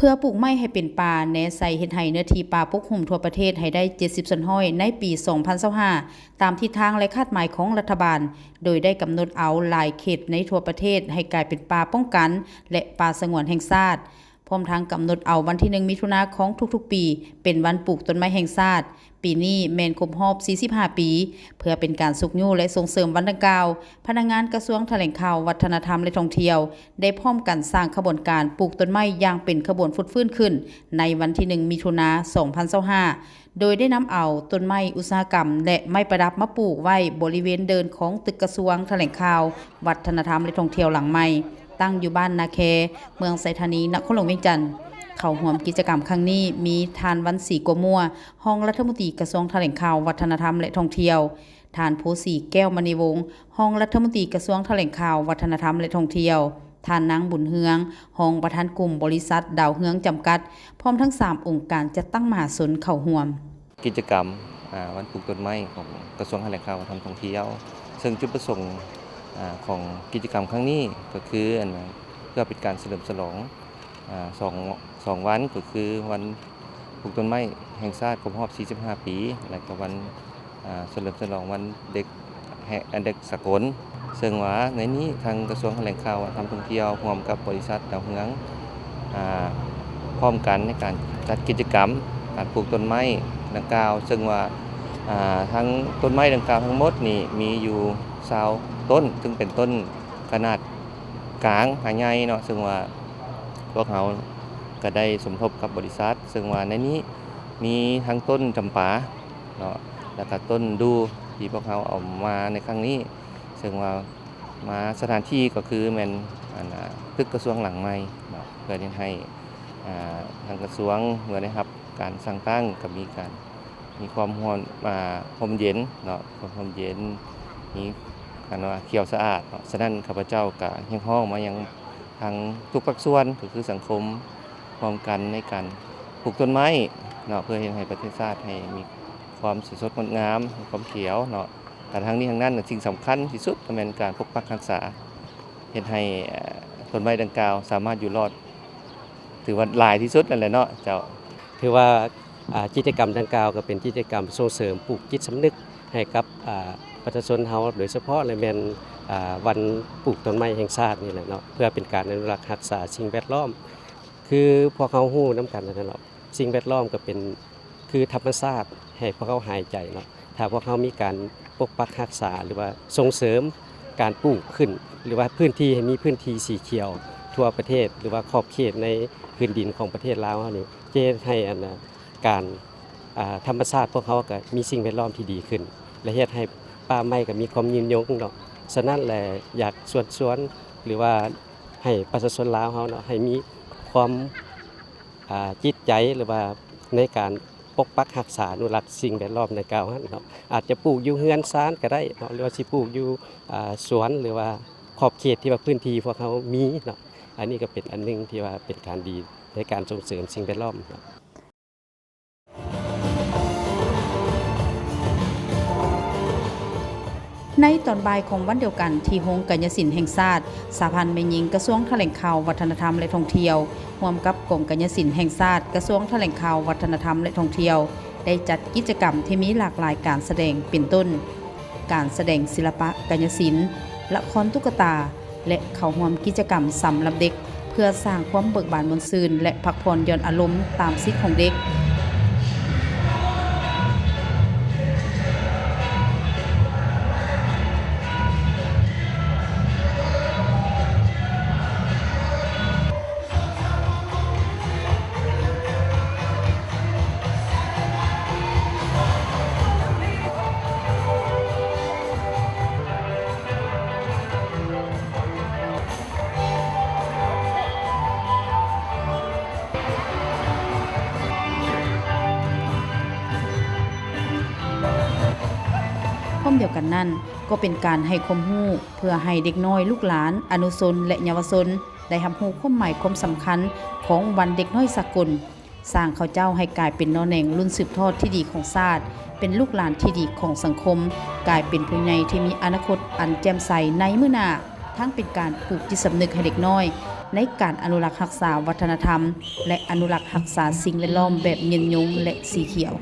เพื่อปลูกไม้ให้เป็นป่าแนะใส่เฮ็ดให้เนื้อที่ป่าปกคลุมทั่วประเทศให้ได้70%ในปี 2025 ตามทิศทางและคาดหมายของรัฐบาล โดยได้กำหนดเอาหลายเขตในทั่วประเทศให้กลายเป็นป่าป้องกันและป่าสงวนแห่งชาติพร้อมทั้งกำหนดเอาวันที่1มิถุนายนของทุกๆปีเป็นวันปลูกต้นไม้แห่งชาติปีนี้แม่นครบรอบ45 ปีเพื่อเป็นการสุกยู่และส่งเสริมวันดังกล่าวพนักงานกระทรวงแถลงข่าววัฒนธรรมและท่องเที่ยวได้พร้อมกันสร้างขบวนการปลูกต้นไม้อย่างเป็นขบวนฟุดฟื้นขึ้นในวันที่1มิถุนายน2025โดยได้นำเอาต้นไม้อุตสาหกรรมและไม้ประดับมาปลูกไว้บริเวณเดินของตึกกระทรวงแถลงข่าววัฒนธรรมและท่องเที่ยวหลังใหม่ตั้งอยู่บ้านนาแคเมืองไสธานีนครหลวงเวียงจันทน์เข้าร่วมกิจกรรมครั้งนี้มีทานวันศรีกัวมัวรองรัฐมนตรีกระทรวงแถลงข่าววัฒนธรรมและท่องเที่ยวทานโพสีแก้วมณีวงศ์รองรัฐมนตรีกระทรวงแถลงข่าววัฒนธรรมและท่องเที่ยวทานนางบุญเฮืองรองประธานกลุ่มบริษัทดาวเฮืองจำกัดพร้อมทั้ง3องค์การจัดตั้งมหาชนเข้าร่วมกิจกรรมวันปลูกต้นไม้ของกระทรวงแถลงข่าววัฒนธรรมท่องเที่ยวซึ่งจุดประสงค์ของกิจกรรมครั้งนี้ก็คือเพื่อเป็นการเฉลิมฉลองสองวันก็คือวันปลูกต้นไม้แห่งชาติครบรอบ45 ปีและก็วันเฉลิมฉลองวันเด็กสากลซึ่งว่าในนี้ทางกระทรวงแถลงข่าววัฒนธรรมท่องเที่ยวร่วมกับบริษัทดาวเฮืองพร้อมกันในการจัดกิจกรรมการปลูกต้นไม้ดังกล่าวซึ่งว่าทั้งต้นไม้ดังกล่าวทั้งหมดนี่มีอยู่20ต้นซึ่งเป็นต้นขนาดกลางหาใหญ่เนาะซึ่งว่าพวกเราก็ได้สมทบกับบริษัทซึ่งว่าในนี้มีทั้งต้นจำปาเนาะแล้วก็ต้นดูที่พวกเราเอามาในครั้งนี้ซึ่งว่ามาสถานที่ก็คือแม่นตึกกระทรวงหลังใหม่เนาะเพื่อที่ให้ทางกระทรวงเมื่อได้รับการสั่งตั้งก็มีความร่มเย็นเนาะความร่มเย็นมีการว่าเขียวสะอาดเนาะฉะนั้นข้าพเจ้าก็เรียกร้องมายังทางทุกภาคส่วนก็คือสังคมพร้อมกันในการปลูกต้นไม้เนาะเพื่อให้ประเทศชาติให้มีความสดงดงามมีความเขียวเนาะแต่ทั้งนี้ทั้งนั้นสิ่งสำคัญที่สุดก็เป็นการปกปักรักษาเฮ็ดให้ต้นไม้ดังกล่าวสามารถอยู่รอดถือว่าหลายที่สุดนั่นแหละเนาะเจ้าถือว่ากิจกรรมดังกล่าวก็เป็นกิจกรรมส่งเสริมปลูกจิตสำนึกให้กับประชาชนเฮาโดยเฉพาะในแม่นวันปลูกต้นไม้แห่งชาตินี่แหละเนาะเพื่อเป็นการอนุรักษ์รักษาสิ่งแวดล้อมคือพวกเขาฮู้นำกันนั่นเนาะสิ่งแวดล้อมก็เป็นคือธรรมชาติให้พวกเขาหายใจเนาะถ้าพวกเขามีการปกปักรักษาหรือว่าส่งเสริมการปลูกขึ้นหรือว่าพื้นที่ให้มีพื้นที่สีเขียวทั่วประเทศหรือว่าขอบเขตในพื้นดินของประเทศลาวเฮานี่จะให้การธรรมชาติพวกเขาก็มีสิ่งแวดล้อมที่ดีขึ้นและเฮ็ดให้ป่าไม้ก็มีความยืนยงเนาะฉะนั้นแหละอยากชวนหรือว่าให้ประชาชนลาวเฮาเนาะให้มีความจิตใจหรือว่าในการปกปักรักษาอนุรักษ์สิ่งแวดล้อมในกล่าวนั้นเนาะอาจจะปลูกอยู่เรือนซานก็ได้เนาะหรือว่าสิปลูกอยู่สวนหรือว่าขอบเขตที่ว่าพื้นที่พวกเขามีเนาะอันนี้ก็เป็นอันนึงที่ว่าเป็นการดีในการส่งเสริมสิ่งแวดล้อมเนาะในตอนบ่ายของวันเดียวกันที่โรงกายศิลป์แห่งชาติสหพันธ์แม่หญิงกระทรวงแถลงข่าววัฒนธรรมและท่องเที่ยวร่วมกับกรมกายศิลป์แห่งชาติกระทรวงแถลงข่าววัฒนธรรมและท่องเที่ยวได้จัดกิจกรรมที่มีหลากหลายการแสดงเป็นต้นการแสดงศิลปะกายศิลป์ละครตุ๊กตาและเข้าร่วมกิจกรรมสำหรับเด็กเพื่อสร้างความเบิกบานมนต์ซื่นและพักผ่อนหย่อนอารมณ์ตามสิทธิของเด็กพร้อมเดียวกันนั้นก็เป็นการให้ความรู้เพื่อให้เด็กน้อยลูกหลานอนุชนและเยาวชนได้รับรู้ความหมายความสำคัญของวันเด็กน้อยสากลสร้างเขาเจ้าให้กลายเป็นน้อแหน่งรุ่นสืบทอดที่ดีของชาติเป็นลูกหลานที่ดีของสังคมกลายเป็นผู้ใหญ่ที่มีอนาคตอันแจ่มใสในมื้อหน้าทั้งเป็นการปลูกจิตสำนึกให้เด็กน้อย ในการอนุรักษ์รักษาวัฒนธรรม และอนุรักษ์รักษาสิ่งแวดล้อมแบบยืนยงและสีเขียว